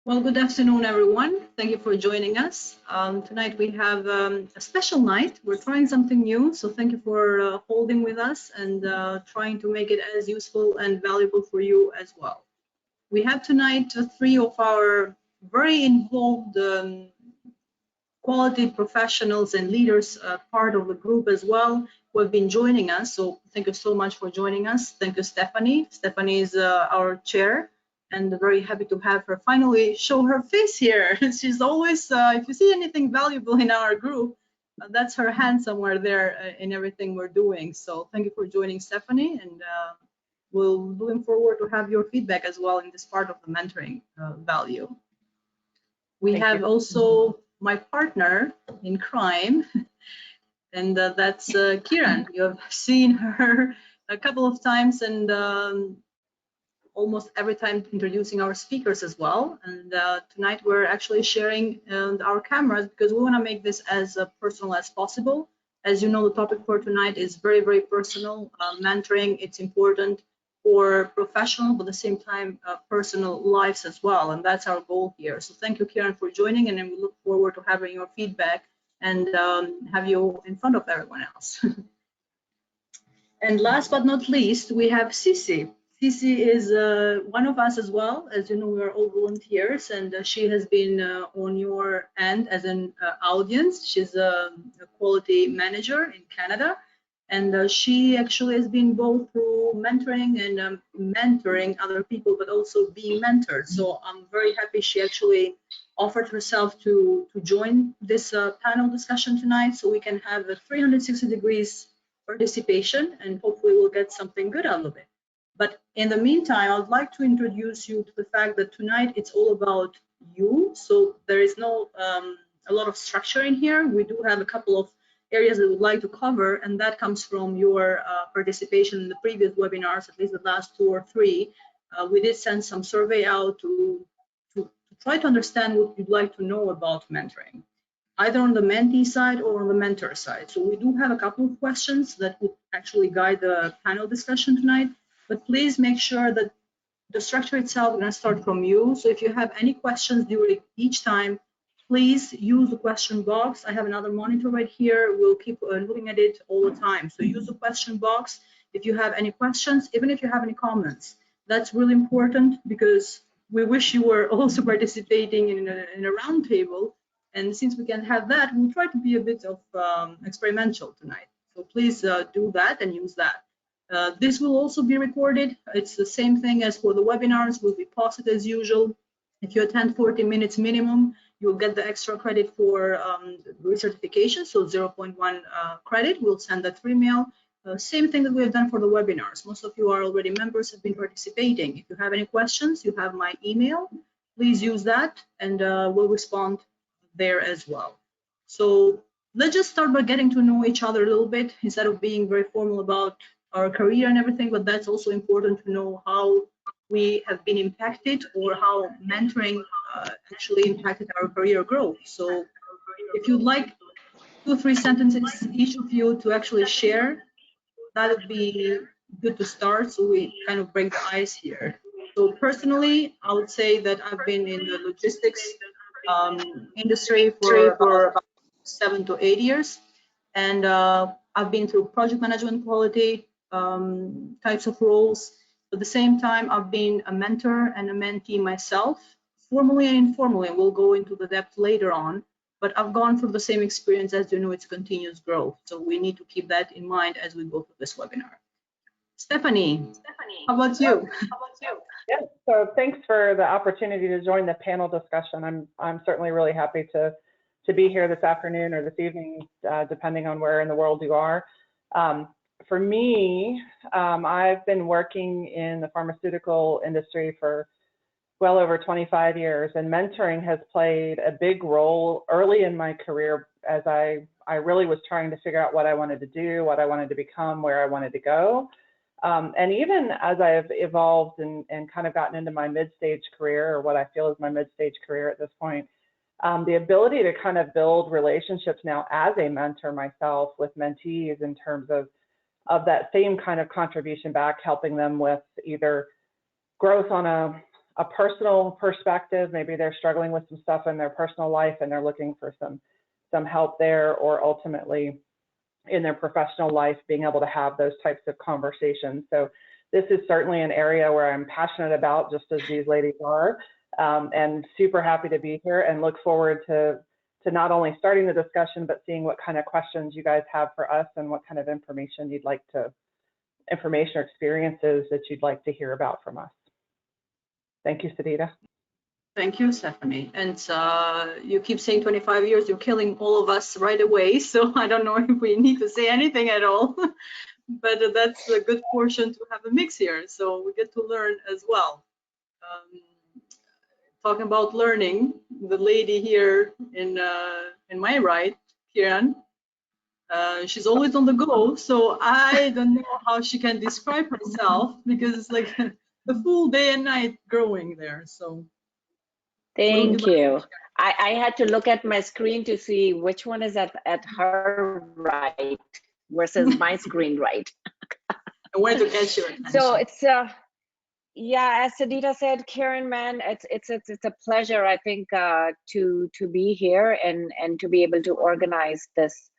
Well, good afternoon, everyone. Thank you for joining us. Tonight we have a special night. We're trying something new, so thank you for holding with us and trying to make it as useful and valuable for you as well. We have tonight three of our very involved quality professionals and leaders, part of the group as well, who have been joining us. So thank you so much for joining us. Thank you, Stephanie. Stephanie is our chair, and very happy to have her finally show her face here. She's always, if you see anything valuable in our group, that's her hand somewhere there in everything we're doing. So thank you for joining, Stephanie, and we're looking forward to have your feedback as well in this part of the mentoring value. We have also my partner in crime, and that's Kiran. You have seen her a couple of times, and almost every time introducing our speakers as well. And tonight we're actually sharing our cameras because we want to make this as personal as possible. As you know, the topic for tonight is very, very personal. Mentoring, it's important for professional, but at the same time, personal lives as well. And that's our goal here. So thank you, Kiran, for joining, and then we look forward to having your feedback and have you in front of everyone else. And last but not least, we have Sisi. Sisi is one of us as well. As you know, we are all volunteers, and she has been on your end as an audience. She's a quality manager in Canada, and she actually has been both through mentoring and mentoring other people, but also being mentored. So I'm very happy she actually offered herself to join this panel discussion tonight, so we can have a 360 degrees participation, and hopefully we'll get something good out of it. But in the meantime, I'd like to introduce you to the fact that tonight it's all about you. So there is no a lot of structure in here. We do have a couple of areas that we'd like to cover, and that comes from your participation in the previous webinars, at least the last 2 or 3. We did send some survey out to try to understand what you'd like to know about mentoring, either on the mentee side or on the mentor side. So we do have a couple of questions that would actually guide the panel discussion tonight, but please make sure that the structure itself is going to start from you. So if you have any questions during each time, please use the question box. I have another monitor right here. We'll keep looking at it all the time. So use the question box if you have any questions, even if you have any comments. That's really important because we wish you were also participating in a roundtable. And since we can have that, we'll try to be a bit of experimental tonight. So please do that and use that. This will also be recorded. It's the same thing as for the webinars. Will be posted as usual. If you attend 40 minutes minimum, you'll get the extra credit for recertification, so 0.1 credit. We'll send that through email. Same thing that we have done for the webinars. Most of you are already members, have been participating. If you have any questions, you have my email. Please use that, and we'll respond there as well. So let's just start by getting to know each other a little bit instead of being very formal about our career and everything, but that's also important to know how we have been impacted or how mentoring actually impacted our career growth. So if you'd like 2 or 3 sentences each of you to actually share, that would be good to start, so we kind of break the ice here. So personally, I would say that I've been in the logistics industry for about 7 to 8 years, and I've been through project management, quality types of roles. At the same time, I've been a mentor and a mentee myself, formally and informally. We'll go into the depth later on, but I've gone through the same experience. As you know, it's continuous growth. So we need to keep that in mind as we go through this webinar. Stephanie, how about you? Yes, so thanks for the opportunity to join the panel discussion. I'm certainly really happy to be here this afternoon or this evening, depending on where in the world you are. For me, I've been working in the pharmaceutical industry for well over 25 years, and mentoring has played a big role early in my career as I really was trying to figure out what I wanted to do, what I wanted to become, where I wanted to go. And even as I've evolved and kind of gotten into my mid-stage career, or what I feel is my mid-stage career at this point, the ability to kind of build relationships now as a mentor myself with mentees in terms of that same kind of contribution back, helping them with either growth on a personal perspective. Maybe they're struggling with some stuff in their personal life and they're looking for some help there, or ultimately in their professional life, being able to have those types of conversations. So this is certainly an area where I'm passionate about, just as these ladies are, and super happy to be here and look forward to not only starting the discussion, but seeing what kind of questions you guys have for us and what kind of information or experiences that you'd like to hear about from us. Thank you, Sidita. Thank you, Stephanie. And you keep saying 25 years, you're killing all of us right away. So I don't know if we need to say anything at all, but that's a good portion to have a mix here. So we get to learn as well. Talking about learning, the lady here in my right, Kiran, she's always on the go. So I don't know how she can describe herself, because it's like the full day and night growing there. So thank you. I had to look at my screen to see which one is at her right versus my screen right. I wanted to catch your attention. So it's yeah, as Sidita said, Kiran, man, it's a pleasure, I think, to be here and to be able to organize this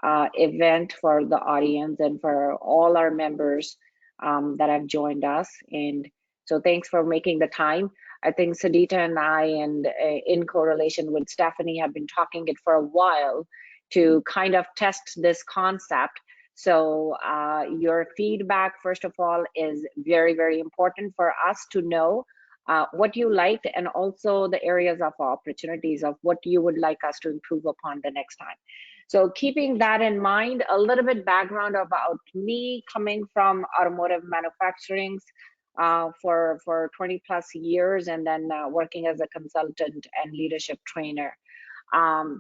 event for the audience and for all our members that have joined us. And so thanks for making the time. I think Sidita and I, and in correlation with Stephanie, have been talking it for a while to kind of test this concept. So your feedback, first of all, is very, very important for us to know what you liked, and also the areas of opportunities of what you would like us to improve upon the next time. So keeping that in mind, a little bit background about me, coming from automotive manufacturing for 20 plus years, and then working as a consultant and leadership trainer.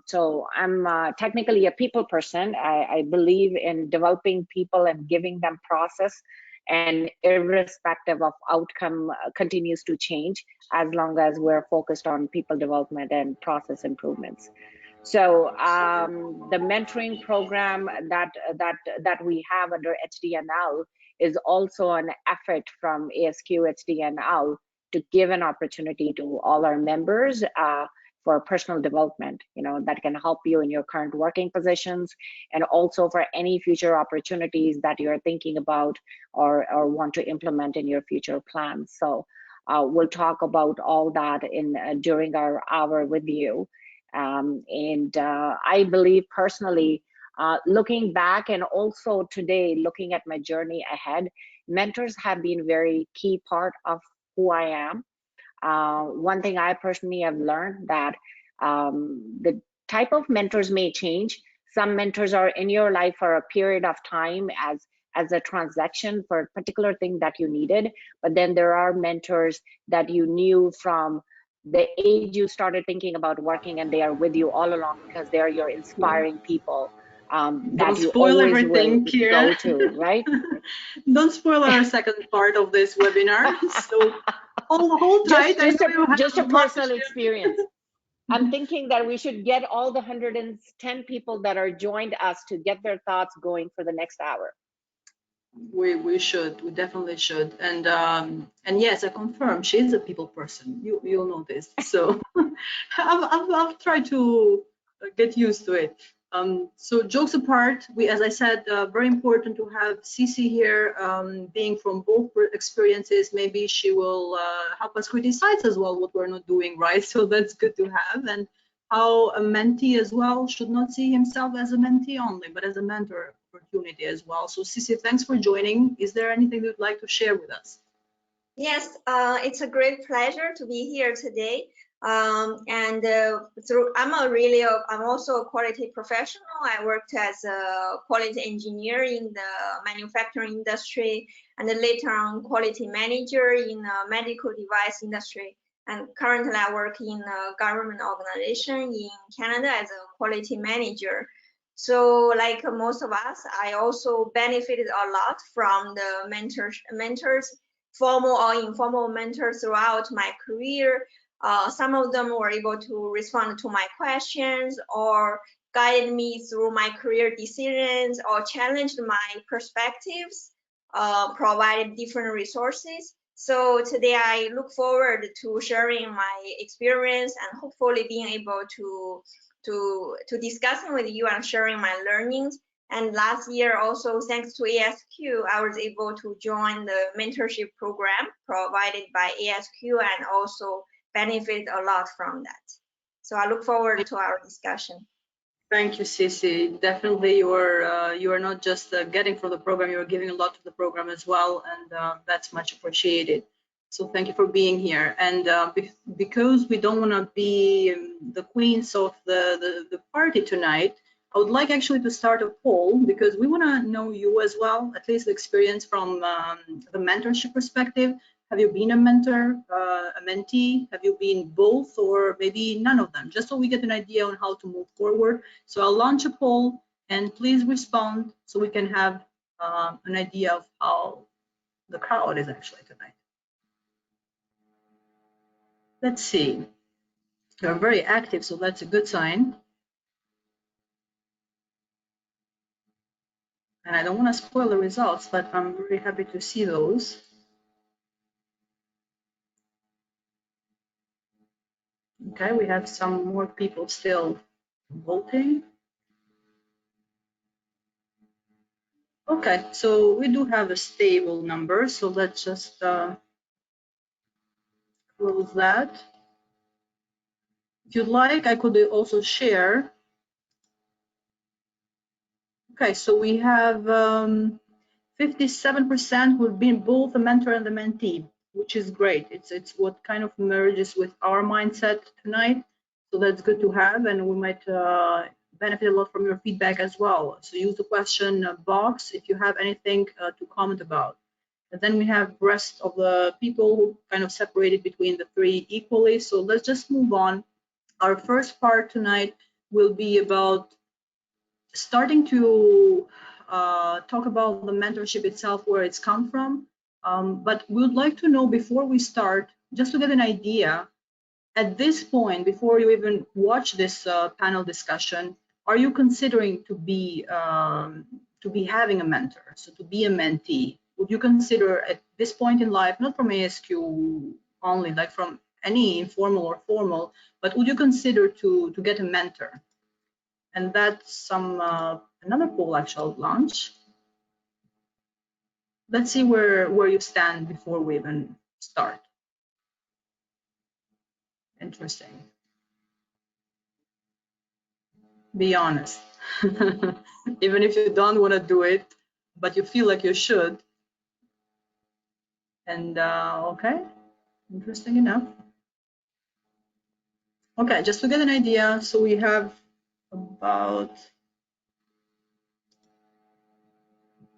So I'm technically a people person. I believe in developing people and giving them process, and irrespective of outcome continues to change as long as we're focused on people development and process improvements. So the mentoring program that we have under HD&L is also an effort from ASQ HD&L to give an opportunity to all our members for personal development, that can help you in your current working positions, and also for any future opportunities that you're thinking about or want to implement in your future plans. So we'll talk about all that during our hour with you. And I believe personally, looking back and also today, looking at my journey ahead, mentors have been a very key part of who I am. One thing I personally have learned that the type of mentors may change. Some mentors are in your life for a period of time as a transaction for a particular thing that you needed, but then there are mentors that you knew from the age you started thinking about working, and they are with you all along because they are your inspiring people. That you spoil always everything, will Kiran. go to, right? Don't spoil our second part of this webinar. So hold tight. Just a personal experience. I'm thinking that we should get all the 110 people that are joined us to get their thoughts going for the next hour. We definitely should. And yes, I confirm she's a people person. You'll know this. So I've tried to get used to it. So jokes apart, as I said, very important to have Cece here, being from both experiences. Maybe she will help us criticize as well what we're not doing right. So that's good to have. And how a mentee as well should not see himself as a mentee only, but as a mentor opportunity as well. So Cece, thanks for joining. Is there anything you'd like to share with us? Yes, it's a great pleasure to be here today. I'm also a quality professional. I worked as a quality engineer in the manufacturing industry, and then later on quality manager in the medical device industry. And currently I work in a government organization in Canada as a quality manager. So like most of us, I also benefited a lot from the mentors, formal or informal mentors throughout my career. Some of them were able to respond to my questions or guided me through my career decisions or challenged my perspectives, provided different resources. So today I look forward to sharing my experience and hopefully being able to discussing with you and sharing my learnings. And last year also, thanks to ASQ, I was able to join the mentorship program provided by ASQ and also benefit a lot from that. So I look forward to our discussion. Thank you, Sisi. Definitely, you are not just getting from the program; you are giving a lot to the program as well, and that's much appreciated. So thank you for being here. And because we don't want to be the queens of the party tonight, I would like actually to start a poll because we want to know you as well, at least the experience from the mentorship perspective. Have you been a mentor, a mentee? Have you been both, or maybe none of them? Just so we get an idea on how to move forward. So I'll launch a poll, and please respond so we can have an idea of how the crowd is actually tonight. Let's see. You're very active, so that's a good sign. And I don't want to spoil the results, but I'm very happy to see those. Okay, we have some more people still voting. Okay, so we do have a stable number, so let's just close that. If you'd like, I could also share. Okay, so we have 57% who've been both the mentor and the mentee, which is great. It's what kind of merges with our mindset tonight. So that's good to have, and we might benefit a lot from your feedback as well. So use the question box if you have anything to comment about. And then we have the rest of the people who kind of separated between the three equally. So let's just move on. Our first part tonight will be about starting to talk about the mentorship itself, where it's come from. But we would like to know before we start, just to get an idea, at this point, before you even watch this panel discussion, are you considering to be having a mentor, so to be a mentee? Would you consider at this point in life, not from ASQ only, like from any informal or formal, but would you consider to get a mentor? And that's some another poll actually launch. Let's see where you stand before we even start. Interesting. Be honest. Even if you don't want to do it, but you feel like you should. And okay, interesting enough. Okay, just to get an idea, so we have about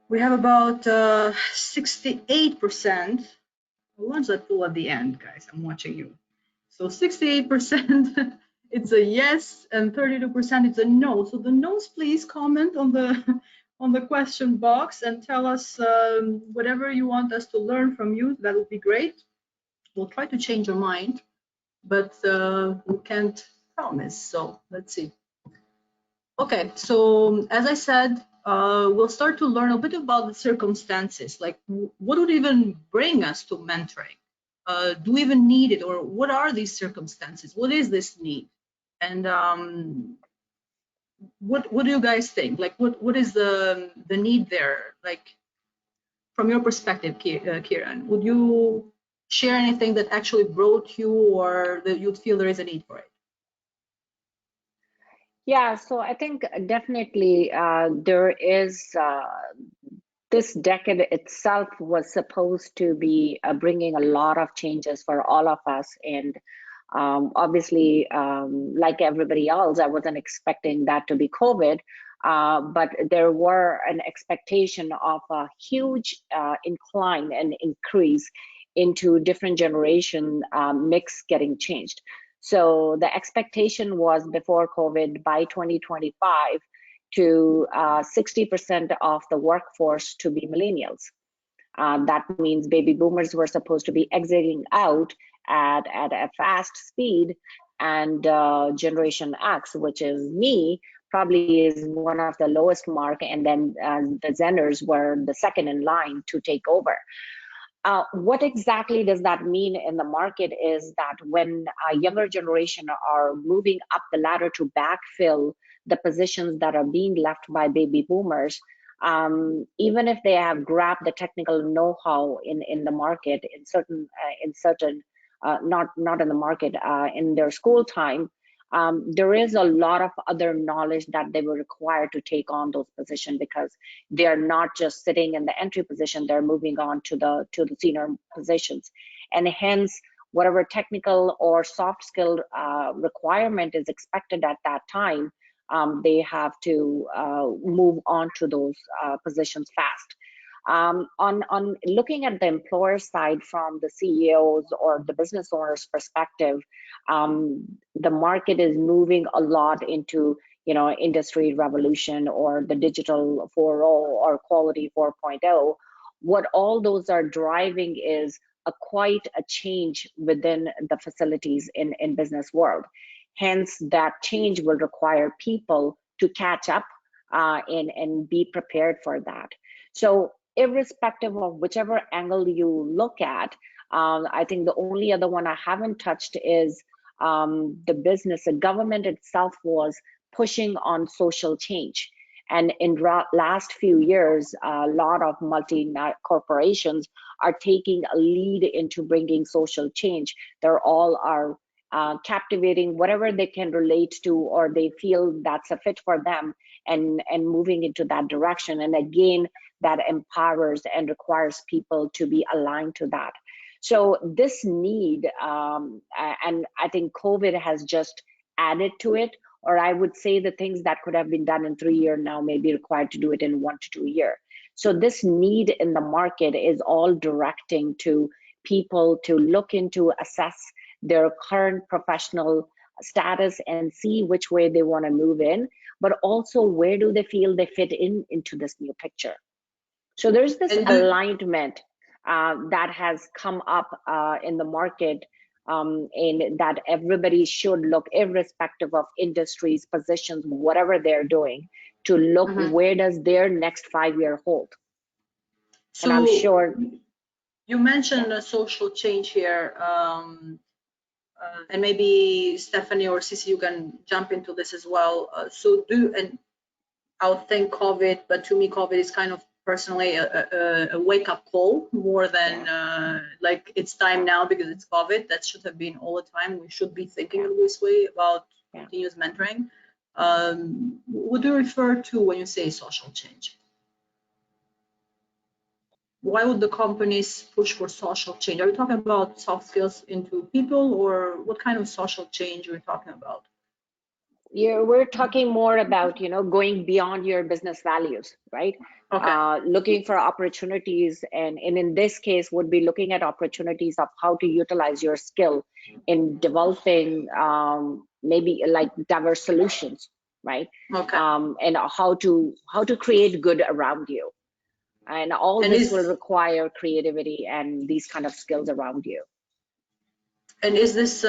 68%. Launch that poll at the end, guys. I'm watching you. So 68% it's a yes, and 32% it's a no. So the no's, please comment on the question box and tell us whatever you want us to learn from you. That would be great. We'll try to change your mind, but we can't promise. So let's see. Okay, so as I said, we'll start to learn a bit about the circumstances, like what would even bring us to mentoring? Do we even need it, or what are these circumstances? What is this need? And what do you guys think? Like, what is the need there? Like, from your perspective, Kiran, would you share anything that actually brought you, or that you'd feel there is a need for it? Yeah, so I think definitely there is, this decade itself was supposed to be bringing a lot of changes for all of us. And obviously, like everybody else, I wasn't expecting that to be COVID, but there were an expectation of a huge incline and increase into different generation mix getting changed. So the expectation was before COVID, by 2025, to 60% of the workforce to be millennials. That means baby boomers were supposed to be exiting out at a fast speed, and Generation X, which is me, probably is one of the lowest mark, and then the Zenners were the second in line to take over. What exactly does that mean in the market is that when a younger generation are moving up the ladder to backfill the positions that are being left by baby boomers, even if they have grabbed the technical know-how in the market in certain not in the market in their school time, there is a lot of other knowledge that they were required to take on those positions, because they are not just sitting in the entry position, they're moving on to the senior positions. And hence, whatever technical or soft skill requirement is expected at that time, they have to move on to those positions fast. On looking at the employer side from the CEOs or the business owners perspective, the market is moving a lot into, you know, industry revolution or the digital 4.0 or quality 4.0. What all those are driving is quite a change within the facilities in business world. Hence, that change will require people to catch up and be prepared for that. So irrespective of whichever angle you look at, I think the only other one I haven't touched is the business. The government itself was pushing on social change. And in last few years, a lot of corporations are taking a lead into bringing social change. They're all are captivating whatever they can relate to or they feel that's a fit for them, and moving into that direction. And again, that empowers and requires people to be aligned to that. So this need, and I think COVID has just added to it, or I would say the things that could have been done in 3 years now may be required to do it in 1 to 2 years. So this need in the market is all directing to people to look into, assess their current professional status and see which way they want to move in, but also where do they feel they fit into this new picture. So there's this alignment that has come up in the market, and that everybody should look, irrespective of industries, positions, whatever they're doing, to look where does their next 5-year hold. So and I'm sure you mentioned a social change here, and maybe Stephanie or Sisi, you can jump into this as well. And I would think COVID, but to me, COVID is kind of personally a wake-up call more than like it's time now because it's COVID. That should have been all the time. We should be thinking in this way about continuous mentoring. What do you refer to when you say social change? Why would the companies push for social change? Are you talking about soft skills into people, or what kind of social change are we talking about? Yeah, we're talking more about, you know, going beyond your business values, right? Okay. Looking for opportunities, and in this case would be looking at opportunities of how to utilize your skill in developing maybe like diverse solutions, right? Okay. And how to create good around you. And all this will require creativity and these kind of skills around you. And is this,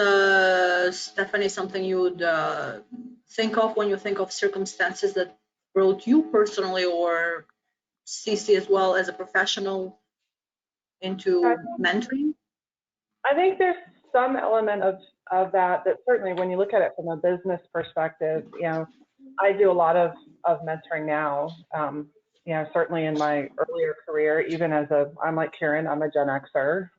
Stephanie, something you would think of when you think of circumstances that brought you personally, or Sisi as well as a professional, into mentoring? I think there's some element of that certainly when you look at it from a business perspective, you know, I do a lot of mentoring now. You know, certainly in my earlier career, even I'm like Kiran, I'm a Gen Xer.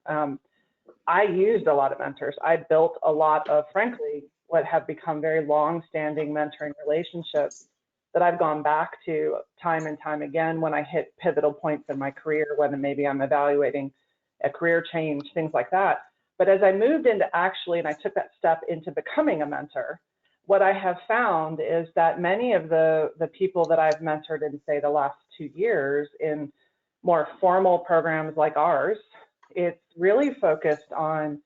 I used a lot of mentors. I built a lot of, frankly, what have become very long-standing mentoring relationships that I've gone back to time and time again when I hit pivotal points in my career, whether maybe I'm evaluating a career change, things like that. But as I moved into and I took that step into becoming a mentor, what I have found is that many of the people that I've mentored in, say, the last 2 years in more formal programs like ours, it's really focused on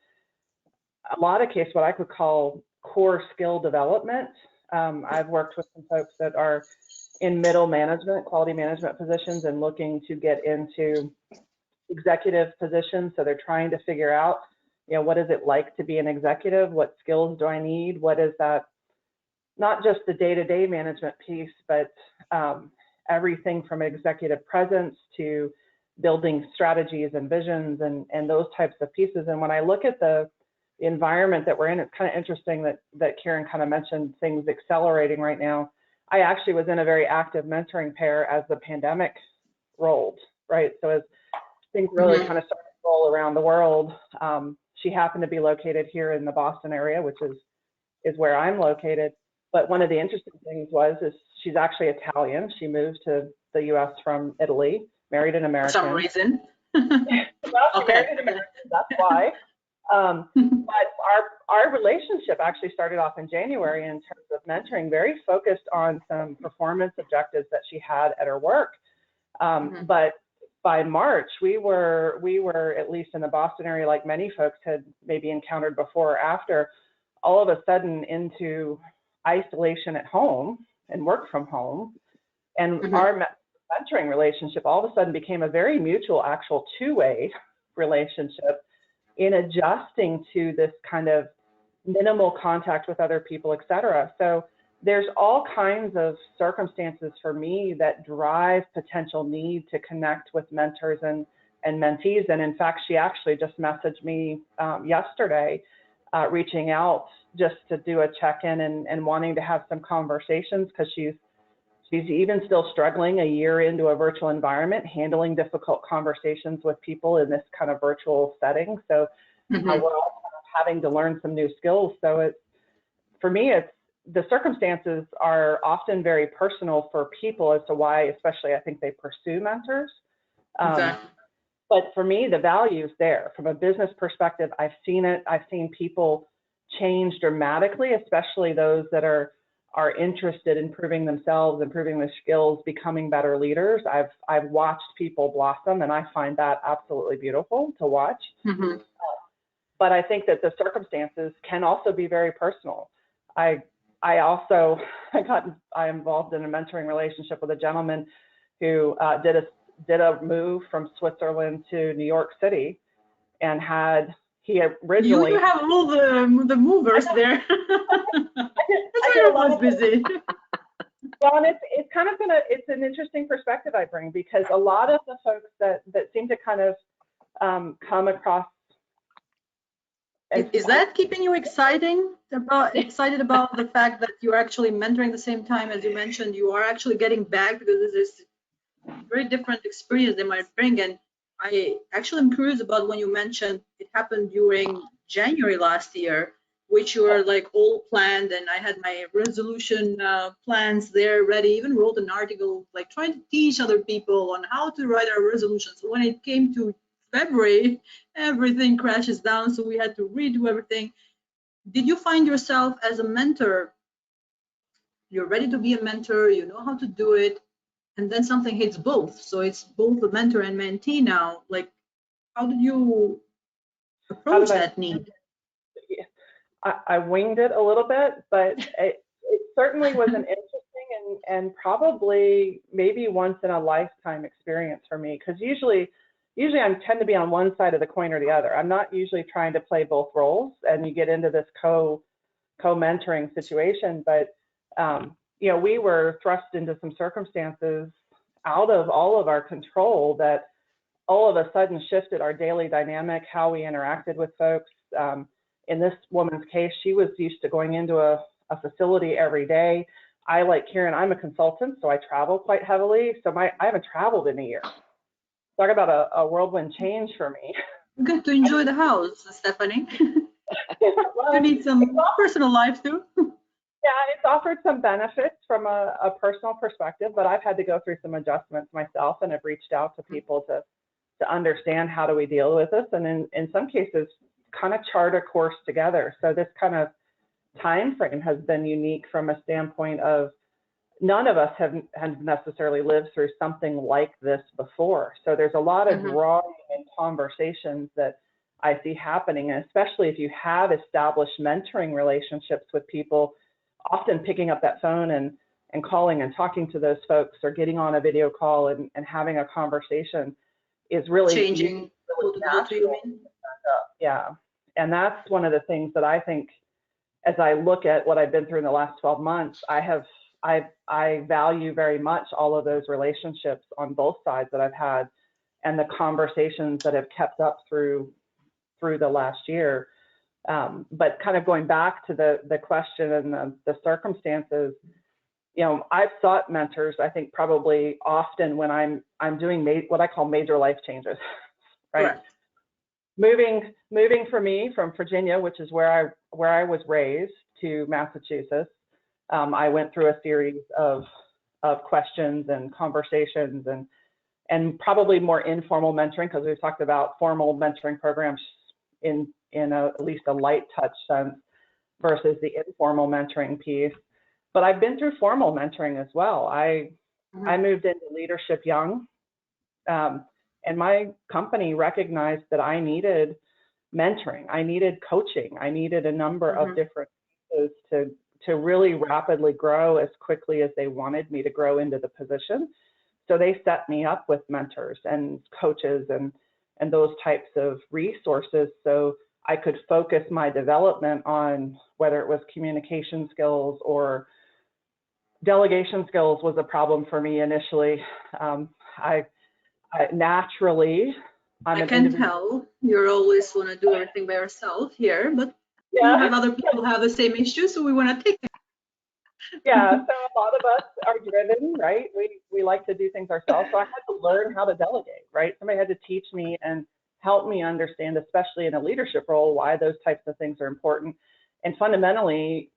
a lot of cases what I could call core skill development. I've worked with some folks that are in middle management, quality management positions, and looking to get into executive positions. So they're trying to figure out, you know, what is it like to be an executive? What skills do I need? What is that? Not just the day-to-day management piece, but everything from executive presence to building strategies and visions and those types of pieces. And when I look at the environment that we're in, it's kind of interesting that Kiran kind of mentioned things accelerating right now. I actually was in a very active mentoring pair as the pandemic rolled, right? So as things really kind of started to roll around the world, she happened to be located here in the Boston area, which is where I'm located. But one of the interesting things is she's actually Italian. She moved to the US from Italy, married an American. For some reason. Well, she married an American, that's why. But our relationship actually started off in January in terms of mentoring, very focused on some performance objectives that she had at her work. But by March, we were at least in the Boston area, like many folks had maybe encountered before or after, all of a sudden into isolation at home and work from home. And our mentoring relationship all of a sudden became a very mutual, actual two-way relationship in adjusting to this kind of minimal contact with other people, et cetera. So there's all kinds of circumstances for me that drive potential need to connect with mentors and mentees. And in fact, she actually just messaged me yesterday, reaching out just to do a check-in and wanting to have some conversations, because she's even still struggling a year into a virtual environment, handling difficult conversations with people in this kind of virtual setting. So we're all kind of having to learn some new skills. So for me, the circumstances are often very personal for people as to why, especially I think they pursue mentors. Exactly. But for me, the value is there. From a business perspective, I've seen it. I've seen people change dramatically, especially those that are interested in improving themselves, improving their skills, becoming better leaders. I've watched people blossom, and I find that absolutely beautiful to watch. But I think that the circumstances can also be very personal. I got involved in a mentoring relationship with a gentleman who did a move from Switzerland to New York City, and he originally. You have all the movers there. That's why I was busy. Well, and it's kind of it's an interesting perspective I bring, because a lot of the folks that seem to kind of come across. Is that keeping you excited about the fact that you're actually mentoring the same time, as you mentioned, you are actually getting back, because this is very different experience they might bring. And I actually am curious about when you mentioned it happened during January last year, which you were like all planned, and I had my resolution plans there ready, even wrote an article like trying to teach other people on how to write our resolutions. So when it came to February, everything crashes down, so we had to redo everything. Did you find yourself as a mentor, you're ready to be a mentor, you know how to do it, and then something hits both, so it's both a mentor and mentee now? Like, how did you approach that need? I winged it a little bit, but it certainly was an interesting and probably maybe once in a lifetime experience for me, because usually I tend to be on one side of the coin or the other. I'm not usually trying to play both roles, and you get into this co-mentoring situation. But we were thrust into some circumstances out of all of our control that all of a sudden shifted our daily dynamic, how we interacted with folks. In this woman's case, she was used to going into a facility every day. I, like Kiran, I'm a consultant, so I travel quite heavily. So I haven't traveled in a year. Talk about a whirlwind change for me. Good to enjoy the house, Stephanie. Well, you need some personal life too. Yeah, it's offered some benefits from a personal perspective, but I've had to go through some adjustments myself, and have reached out to people to understand how do we deal with this, and in some cases kind of chart a course together. So this kind of time frame has been unique from a standpoint of none of us have necessarily lived through something like this before. So there's a lot of drawing and conversations that I see happening, and especially if you have established mentoring relationships with people, often picking up that phone and calling and talking to those folks, or getting on a video call and having a conversation is really changing. Really yeah, and that's one of the things that I think, as I look at what I've been through in the last 12 months, I value very much all of those relationships on both sides that I've had, and the conversations that have kept up through the last year. But kind of going back to the question and the circumstances, you know, I've sought mentors, I think probably often when I'm doing what I call major life changes, right? Correct. Moving for me from Virginia, which is where I was raised, to Massachusetts, I went through a series of questions and conversations and probably more informal mentoring, because we've talked about formal mentoring programs in at least a light touch sense versus the informal mentoring piece. But I've been through formal mentoring as well. I moved into leadership young, and my company recognized that I needed mentoring, I needed coaching, I needed a number of different pieces to really rapidly grow as quickly as they wanted me to grow into the position. So they set me up with mentors and coaches and those types of resources, so I could focus my development on whether it was communication skills or delegation skills was a problem for me initially. I naturally, I can tell you're always want to do everything by yourself here, but you have other people who have the same issue, so we want to take it. Yeah, so a lot of us are driven, right? We like to do things ourselves. So I had to learn how to delegate, right? Somebody had to teach me and help me understand, especially in a leadership role, why those types of things are important, and fundamentally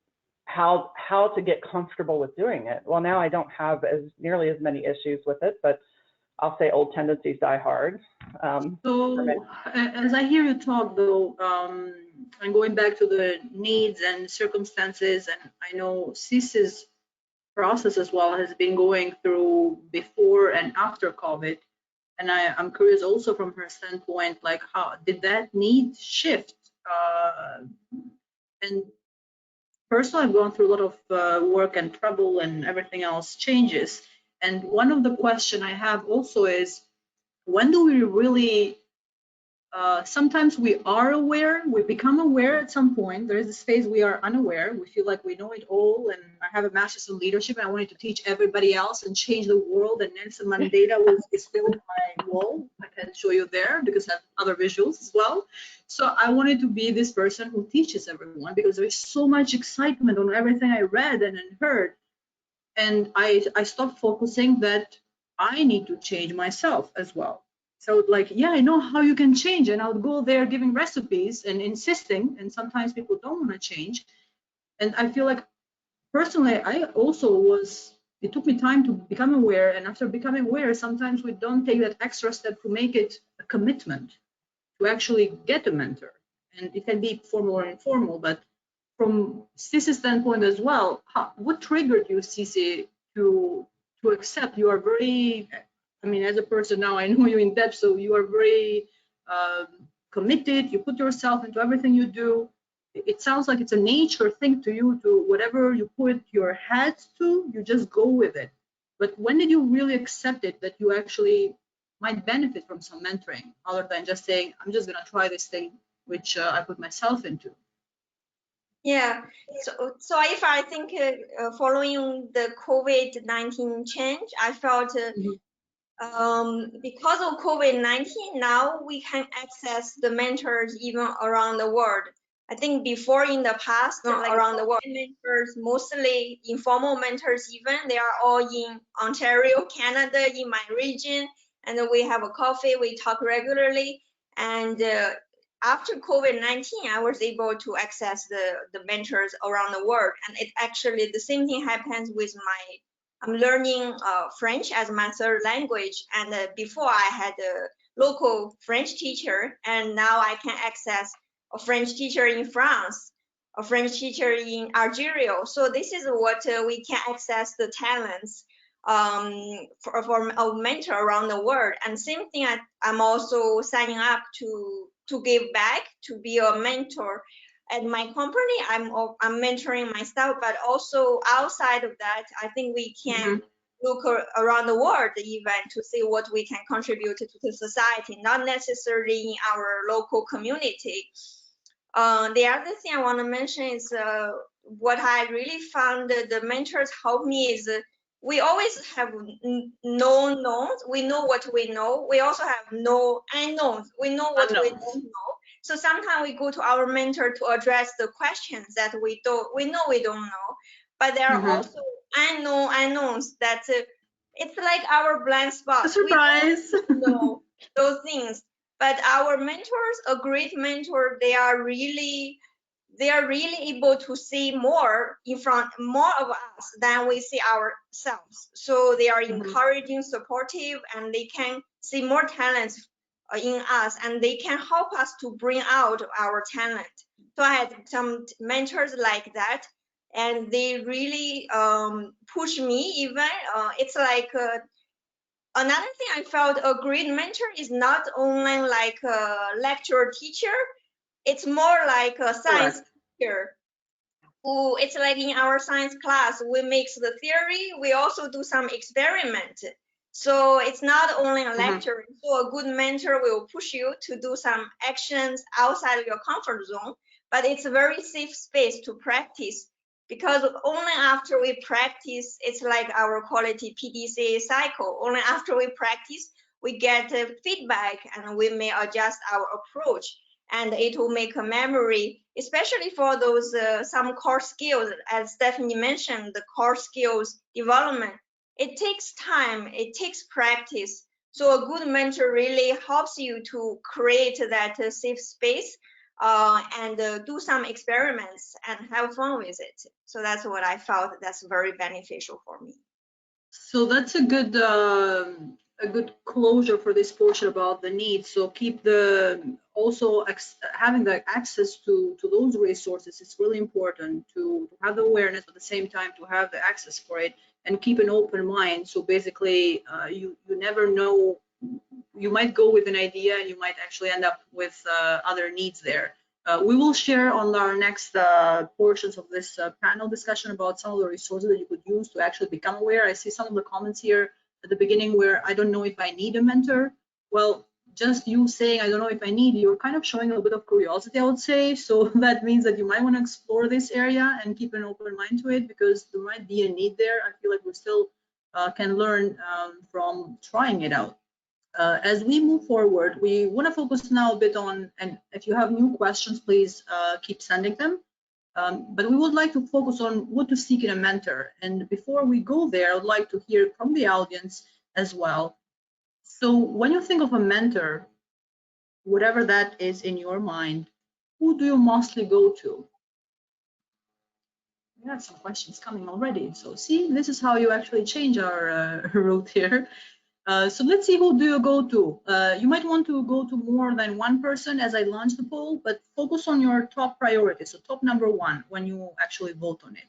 how to get comfortable with doing it. Well, now I don't have nearly as many issues with it, but I'll say old tendencies die hard. So as I hear you talk though, and going back to the needs and circumstances, and I know Cece's process as well has been going through before and after COVID. And I'm curious also from her standpoint, like how did that need shift? And personally, I've gone through a lot of work and trouble and everything else changes. And one of the question I have also is, when do we really, sometimes we are aware, we become aware at some point. There is this phase we are unaware. We feel like we know it all. And I have a master's in leadership and I wanted to teach everybody else and change the world. And Nelson Mandela is still on my wall. I can show you there because I have other visuals as well. So I wanted to be this person who teaches everyone because there is so much excitement on everything I read and heard. And I stopped focusing that I need to change myself as well. So like, yeah, I know how you can change, and I'll go there giving recipes and insisting, and sometimes people don't want to change. And I feel like personally, I also it took me time to become aware, and after becoming aware, sometimes we don't take that extra step to make it a commitment to actually get a mentor. And it can be formal or informal, but from Cece's standpoint as well, what triggered you, Cece, to accept? You are very, I mean, as a person now, I know you in depth, so you are very committed. You put yourself into everything you do. It sounds like it's a nature thing to you, to whatever you put your head to, you just go with it. But when did you really accept it, that you actually might benefit from some mentoring, other than just saying, I'm just going to try this thing, which I put myself into? Yeah, so if I think following the COVID-19 change, I felt because of COVID-19, now we can access the mentors even around the world. I think before in the past, like around the world, mentors, mostly informal mentors even, they are all in Ontario, Canada, in my region, and then we have a coffee, we talk regularly, and after COVID-19, I was able to access the mentors around the world. And it actually, the same thing happens with I'm learning French as my third language. And before I had a local French teacher, and now I can access a French teacher in France, a French teacher in Algeria. So this is what we can access the talents for a mentor around the world. And same thing, I'm also signing up to give back, to be a mentor. At my company, I'm mentoring myself, but also outside of that, I think we can look around the world even to see what we can contribute to the society, not necessarily in our local community. The other thing I want to mention is what I really found the mentors help me is we always have known knowns. We know what we know. We also have no unknowns. We know what we don't know. So sometimes we go to our mentor to address the questions that we know we don't know. But there are also unknown unknowns that it's like our blind spot. A surprise. We don't know those things. But our mentors, a great mentor, they are really able to see more of us than we see ourselves. So they are encouraging, supportive, and they can see more talents in us, and they can help us to bring out our talent. So I had some mentors like that, and they really push me even. It's like another thing I felt a great mentor is not only like a lecturer teacher, it's more like a science teacher. Who it's like in our science class, we mix the theory, we also do some experiment. So it's not only a lecture. So a good mentor will push you to do some actions outside of your comfort zone, but it's a very safe space to practice, because only after we practice, it's like our quality PDCA cycle. Only after we practice, we get feedback and we may adjust our approach, and it will make a memory, especially for those some core skills. As Stephanie mentioned, the core skills development, it takes time, it takes practice. So a good mentor really helps you to create that safe space and do some experiments and have fun with it. So that's what I felt that's very beneficial for me. So that's a good closure for this portion about the needs. So keep also having the access to those resources is really important, to have the awareness, at the same time to have the access for it, and keep an open mind. So basically, you never know, you might go with an idea and you might actually end up with other needs there. We will share on our next portions of this panel discussion about some of the resources that you could use to actually become aware. I see some of the comments here at the beginning where I don't know if I need a mentor. Well, just you saying I don't know if I need, you're kind of showing a bit of curiosity, I would say. So that means that you might want to explore this area and keep an open mind to it, because there might be a need there. I feel like we still can learn from trying it out. As we move forward, we want to focus now a bit on, and if you have new questions, please keep sending them. But we would like to focus on what to seek in a mentor. And before we go there, I would like to hear from the audience as well. So when you think of a mentor, whatever that is in your mind, who do you mostly go to? We have some questions coming already. So see, this is how you actually change our route here. So let's see, who do you go to? You might want to go to more than one person as I launch the poll, but focus on your top priority. So top number one when you actually vote on it.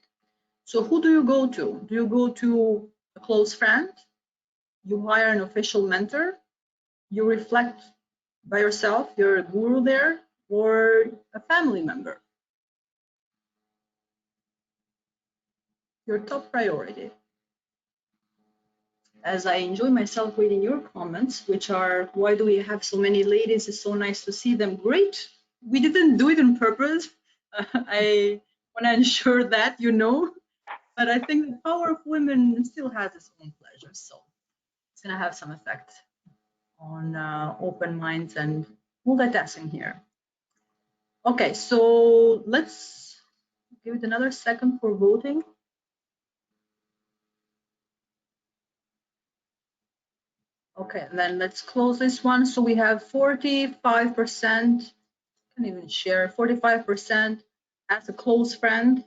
So who do you go to? Do you go to a close friend? You hire an official mentor? You reflect by yourself, you're a guru there, or a family member? Your top priority. As I enjoy myself reading your comments, which are, why do we have so many ladies? It's so nice to see them. Great. We didn't do it on purpose. I want to ensure that you know, but I think the power of women still has its own pleasure. So it's going to have some effect on open minds and multitasking here. Okay, so let's give it another second for voting. Okay, then let's close this one. So we have 45%, can't even share, 45% as a close friend,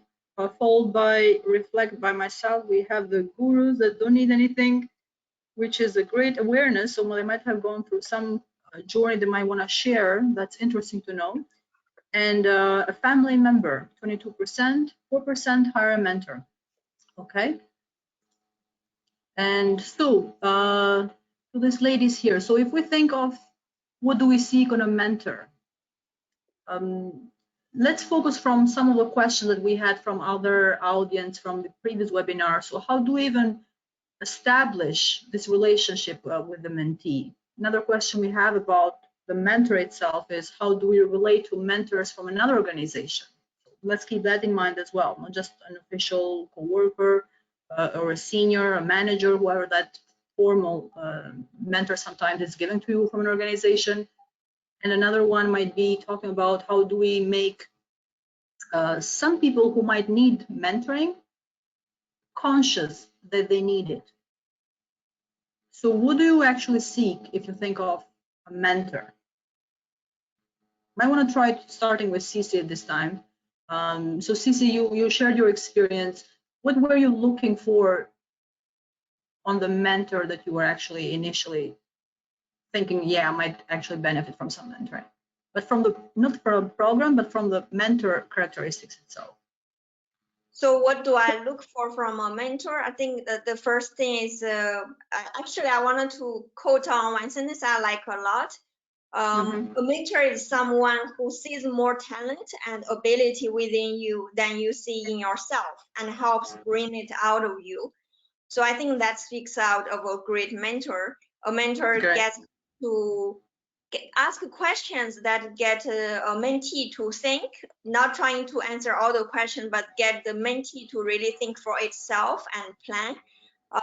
followed by reflect by myself. We have the gurus that don't need anything, which is a great awareness. So they might have gone through some journey they might want to share. That's interesting to know. And a family member, 22%, 4% hire a mentor. Okay. And so, to these ladies here, so if we think of what do we seek on a mentor, let's focus from some of the questions that we had from other audience from the previous webinar. So how do we even establish this relationship with the mentee? Another question we have about the mentor itself is, how do we relate to mentors from another organization? Let's keep that in mind as well, not just an official coworker, or a senior, a manager, whoever that formal mentor sometimes is given to you from an organization. And another one might be talking about how do we make some people who might need mentoring conscious that they need it. So what do you actually seek if you think of a mentor? I want to try starting with Cici at this time. So Cici, you shared your experience. What were you looking for on the mentor that you were actually initially thinking, yeah, I might actually benefit from some mentoring? But from the, not from a program, but from the mentor characteristics itself. So what do I look for from a mentor? I think that the first thing is, actually, I wanted to quote on one sentence I like a lot. A mentor is someone who sees more talent and ability within you than you see in yourself and helps bring it out of you. So I think that speaks out of a great mentor. A mentor gets to ask questions that get a mentee to think, not trying to answer all the questions, but get the mentee to really think for itself and plan.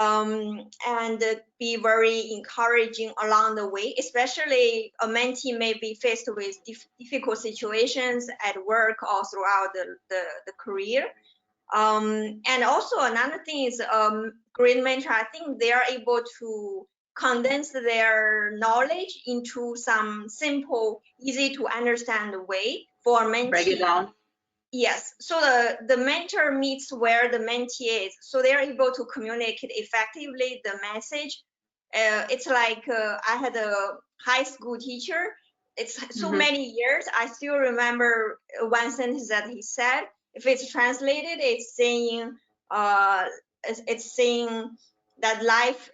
And be very encouraging along the way, especially a mentee may be faced with difficult situations at work or throughout the career. And also another thing is great mentor, I think they are able to condense their knowledge into some simple, easy to understand way for a mentee. Break it down. Yes, so the mentor meets where the mentee is, so they're able to communicate effectively the message. It's like I had a high school teacher. It's so many years. I still remember one sentence that he said. If it's translated, it's saying that life,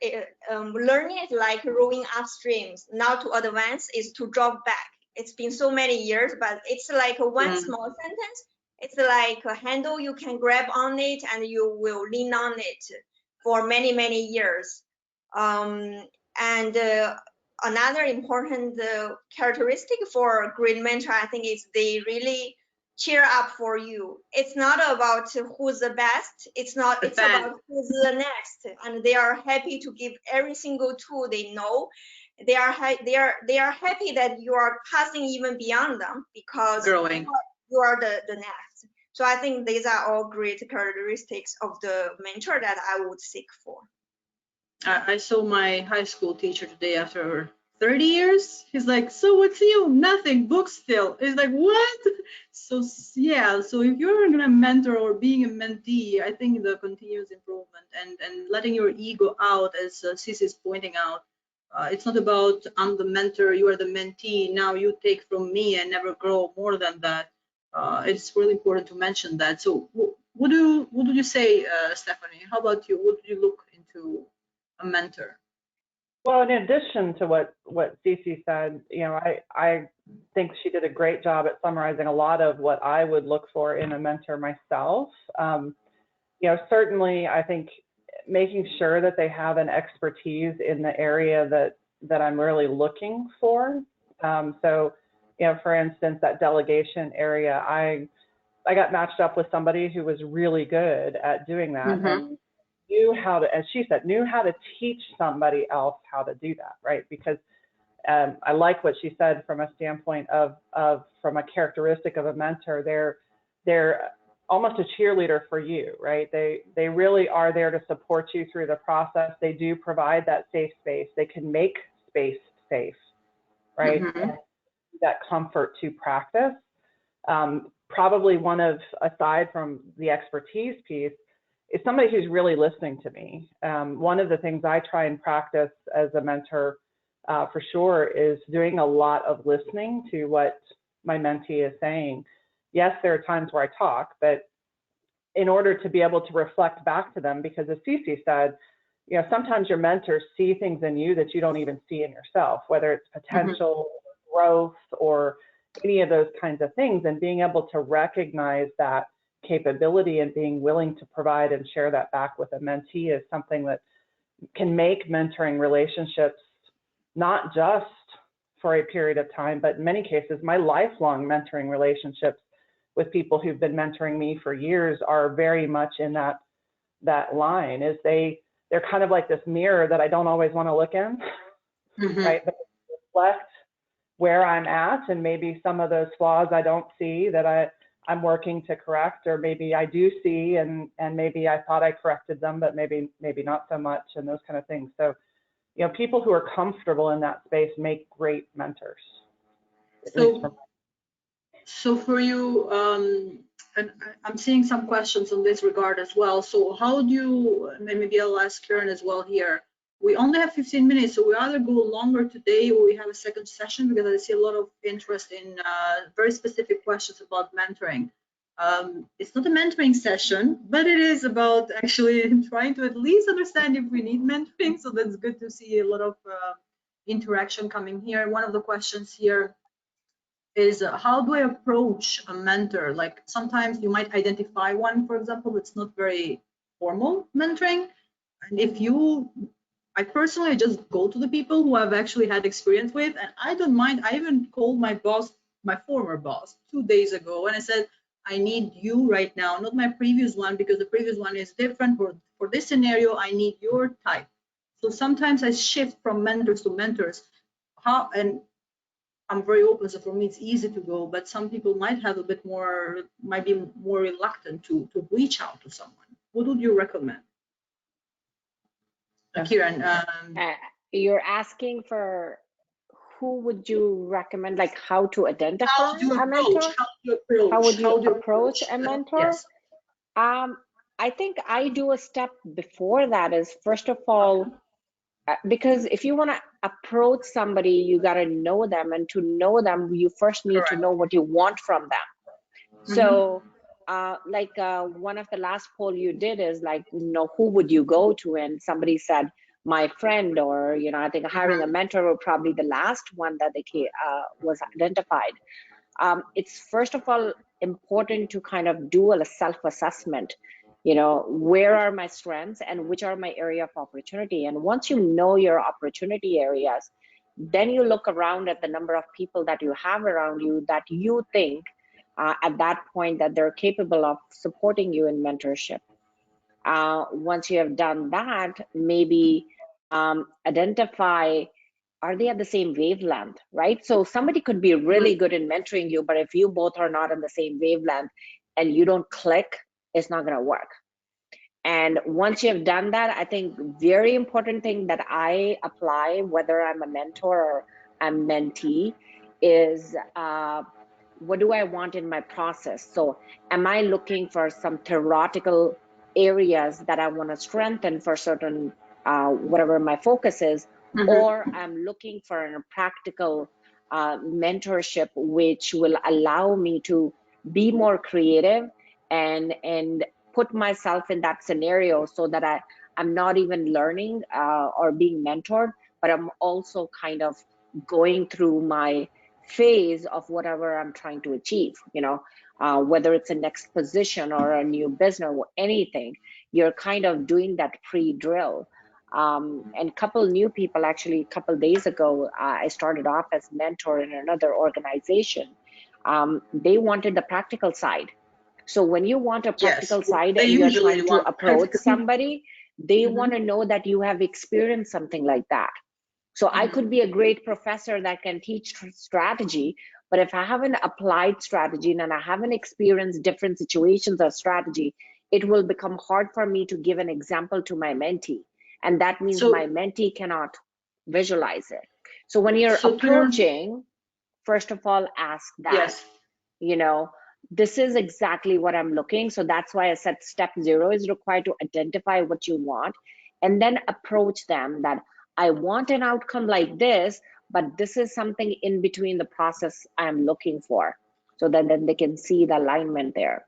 learning is like rowing upstreams. Now to advance is to drop back. It's been so many years, but it's like one small sentence. It's like a handle, you can grab on it and you will lean on it for many, many years. And another important characteristic for a great mentor, I think, is they really cheer up for you. It's not about who's the best. It's about who's the next. And they are happy to give every single tool they know. They are happy that you are passing even beyond them because growing. You are the next. So I think these are all great characteristics of the mentor that I would seek for. I saw my high school teacher today after 30 years. He's like, so what's you? Nothing, books still. It's like, what? So yeah, so if you're gonna mentor or being a mentee, I think the continuous improvement and letting your ego out, as Cici is pointing out, it's not about I'm the mentor, you are the mentee, now you take from me and never grow more than that. It's really important to mention that. So what do you say, Stephanie? How about you? What do you look into a mentor? Well, in addition to what Cici said, I think she did a great job at summarizing a lot of what I would look for in a mentor myself. Certainly, I think making sure that they have an expertise in the area that I'm really looking for. So, for instance, that delegation area, I got matched up with somebody who was really good at doing that. And knew how to, as she said, knew how to teach somebody else how to do that, right? Because I like what she said from a standpoint of from a characteristic of a mentor, they're almost a cheerleader for you, right? They really are there to support you through the process. They do provide that safe space. They can make space safe, right? And that comfort to practice. Probably one of, aside from the expertise piece, is somebody who's really listening to me. One of the things I try and practice as a mentor for sure is doing a lot of listening to what my mentee is saying. Yes, there are times where I talk, but in order to be able to reflect back to them, because as Cici said, sometimes your mentors see things in you that you don't even see in yourself, whether it's potential, growth, or any of those kinds of things, and being able to recognize that capability and being willing to provide and share that back with a mentee is something that can make mentoring relationships not just for a period of time, but in many cases, my lifelong mentoring relationships with people who've been mentoring me for years are very much in that that line is they're kind of like this mirror that I don't always want to look in, right? But they reflect where I'm at, and maybe some of those flaws I don't see that I'm working to correct, or maybe I do see, and maybe I thought I corrected them, but maybe not so much, and those kind of things. So, you know, people who are comfortable in that space make great mentors. So for you, and I'm seeing some questions in this regard as well. So how do you, maybe I'll ask Kiran as well here. We only have 15 minutes, so we either go longer today or we have a second session, because I see a lot of interest in very specific questions about mentoring. It's not a mentoring session, but it is about actually trying to at least understand if we need mentoring. So that's good to see a lot of interaction coming here. One of the questions here is how do I approach a mentor? Like sometimes you might identify one, for example, it's not very formal mentoring. And if you, I personally just go to the people who I've actually had experience with, and I don't mind. I even called my boss, my former boss, 2 days ago, and I said, I need you right now, not my previous one, because the previous one is different. For this scenario, I need your type. So sometimes I shift from mentors to mentors. And I'm very open, so for me it's easy to go, but some people might have a bit more, might be more reluctant to reach out to someone. What would you recommend? Kiran, you're asking for who would you recommend, like how to identify a mentor? How would you approach a mentor? Yes. I think I do a step before that is, first of all, because if you want to approach somebody, you got to know them, and to know them, you first need to know what you want from them. So one of the last poll you did is like, you know, who would you go to? And somebody said my friend, or, you know, I think hiring a mentor were probably the last one that they was identified. It's first of all important to kind of do a self-assessment. You know, where are my strengths and which are my area of opportunity? And once you know your opportunity areas, then you look around at the number of people that you have around you that you think at that point that they're capable of supporting you in mentorship. Once you have done that, maybe identify, are they at the same wavelength, right? So somebody could be really good in mentoring you, but if you both are not on the same wavelength and you don't click, it's not going to work. And once you have done that, I think very important thing that I apply, whether I'm a mentor or I'm mentee, is what do I want in my process? So am I looking for some theoretical areas that I want to strengthen for certain, whatever my focus is, or I'm looking for a practical mentorship, which will allow me to be more creative and put myself in that scenario so that I'm not even learning or being mentored, but I'm also kind of going through my phase of whatever I'm trying to achieve, you know, whether it's a next position or a new business or anything, you're kind of doing that pre-drill. And a couple new people, actually a couple days ago, I started off as mentor in another organization. They wanted the practical side. So when you want a practical side and you're trying to approach somebody, they want to know that you have experienced something like that. So I could be a great professor that can teach strategy, but if I haven't applied strategy and I haven't experienced different situations of strategy, it will become hard for me to give an example to my mentee. And that means my mentee cannot visualize it. So when you're approaching, first of all, ask that, you know, this is exactly what I'm looking. So that's why I said step 0 is required to identify what you want and then approach them that I want an outcome like this, but this is something in between the process I'm looking for, so that then they can see the alignment there.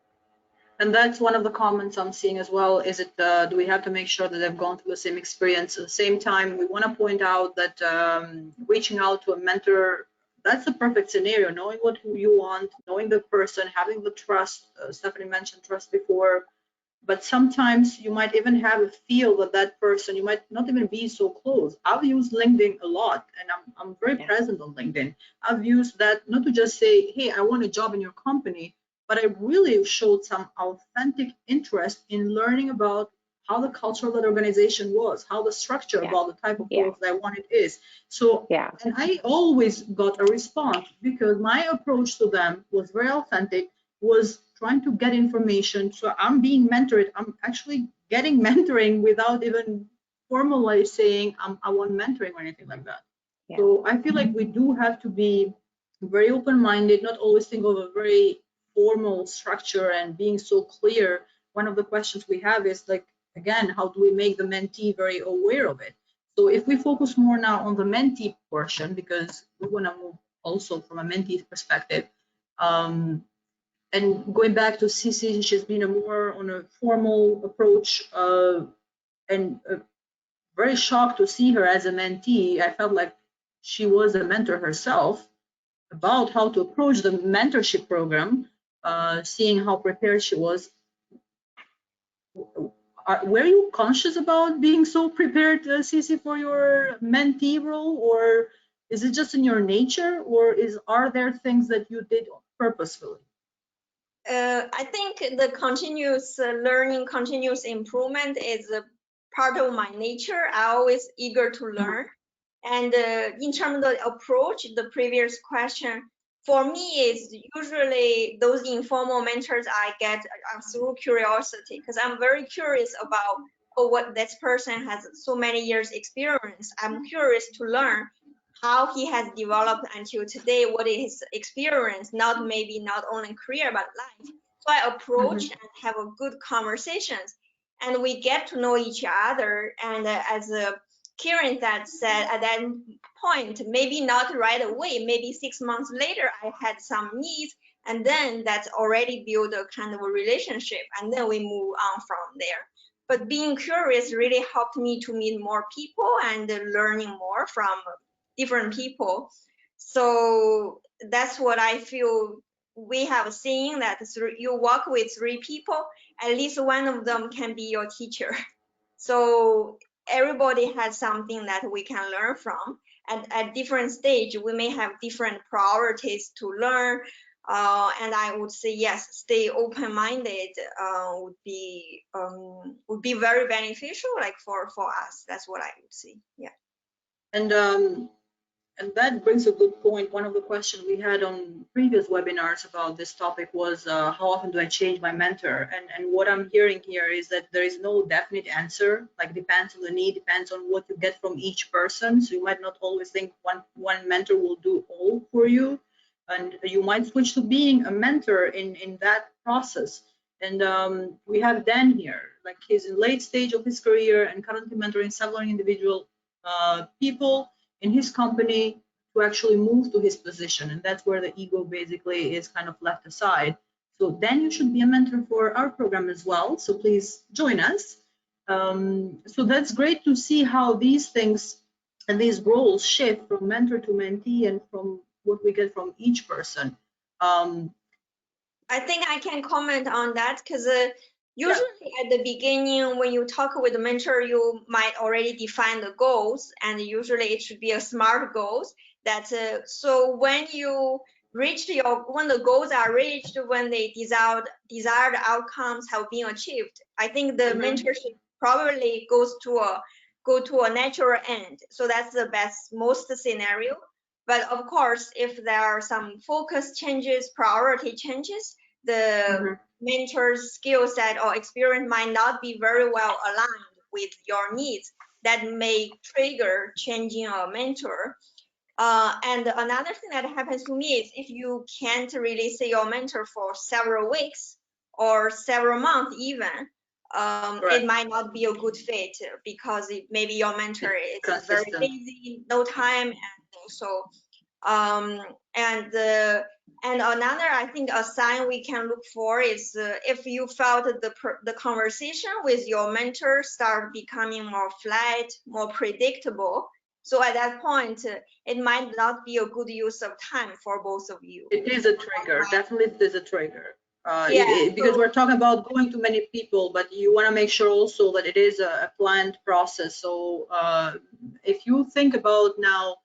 And that's one of the comments I'm seeing as well. Is it, do we have to make sure that they've gone through the same experience? At the same time, we want to point out that reaching out to a mentor, that's the perfect scenario, knowing what you want, knowing the person, having the trust. Stephanie mentioned trust before, but sometimes you might even have a feel that that person, you might not even be so close. I've used LinkedIn a lot, and I'm very present on LinkedIn. I've used that not to just say, hey, I want a job in your company, but I really showed some authentic interest in learning about how the culture of that organization was, how the structure about the type of work that I wanted is. So, and I always got a response because my approach to them was very authentic, was trying to get information. So I'm being mentored. I'm actually getting mentoring without even formally saying I want mentoring or anything like that. So I feel like we do have to be very open-minded, not always think of a very formal structure and being so clear. One of the questions we have is like, again, how do we make the mentee very aware of it? So if we focus more now on the mentee portion, because we want to move also from a mentee perspective, and going back to Sisi, she's been more on a formal approach, and very shocked to see her as a mentee. I felt like she was a mentor herself about how to approach the mentorship program, seeing how prepared she was. Were you conscious about being so prepared, Sisi, for your mentee role, or is it just in your nature, or are there things that you did purposefully? I think the continuous learning, continuous improvement is a part of my nature. I'm always eager to learn. And in terms of the approach, the previous question, for me is usually those informal mentors I get through curiosity, because I'm very curious about what this person has so many years experience. I'm curious to learn how he has developed until today, what is his experience, not only career, but life. So I approach and have a good conversations, and we get to know each other. And as Kiran said at that point, maybe not right away, maybe 6 months later, I had some needs, and then that's already built a kind of a relationship, and then we move on from there. But being curious really helped me to meet more people and learning more from different people. So that's what I feel. We have seen that you work with 3 people, at least one of them can be your teacher. So everybody has something that we can learn from. And at different stage, we may have different priorities to learn. And I would say, yes, stay open-minded would be very beneficial, like for us. That's what I would say. Yeah. And that brings a good point. One of the questions we had on previous webinars about this topic was how often do I change my mentor? And what I'm hearing here is that there is no definite answer, like depends on the need, depends on what you get from each person. So you might not always think one mentor will do all for you. And you might switch to being a mentor in that process. And we have Dan here, like he's in late stage of his career and currently mentoring several individual people in his company to actually move to his position. And that's where the ego basically is kind of left aside. So then you should be a mentor for our program as well. So please join us. So that's great to see how these things and these roles shift from mentor to mentee and from what we get from each person. I think I can comment on that because usually at the beginning, when you talk with the mentor, you might already define the goals, and usually it should be a SMART goals. That so when you reach when the goals are reached, when the desired outcomes have been achieved, I think the mentorship probably go to a natural end. So that's the most scenario. But of course, if there are some focus changes, priority changes, the mentor's skill set or experience might not be very well aligned with your needs. That may trigger changing a mentor. And another thing that happens to me is if you can't really see your mentor for several weeks or several months even, it might not be a good fit because maybe your mentor is very busy, no time, and so and another, I think, a sign we can look for is if you felt the conversation with your mentor start becoming more flat, more predictable. So at that point, it might not be a good use of time for both of you. It is a trigger. Definitely, it is a trigger. Because we're talking about going to many people, but you want to make sure also that it is a planned process. So if you think about now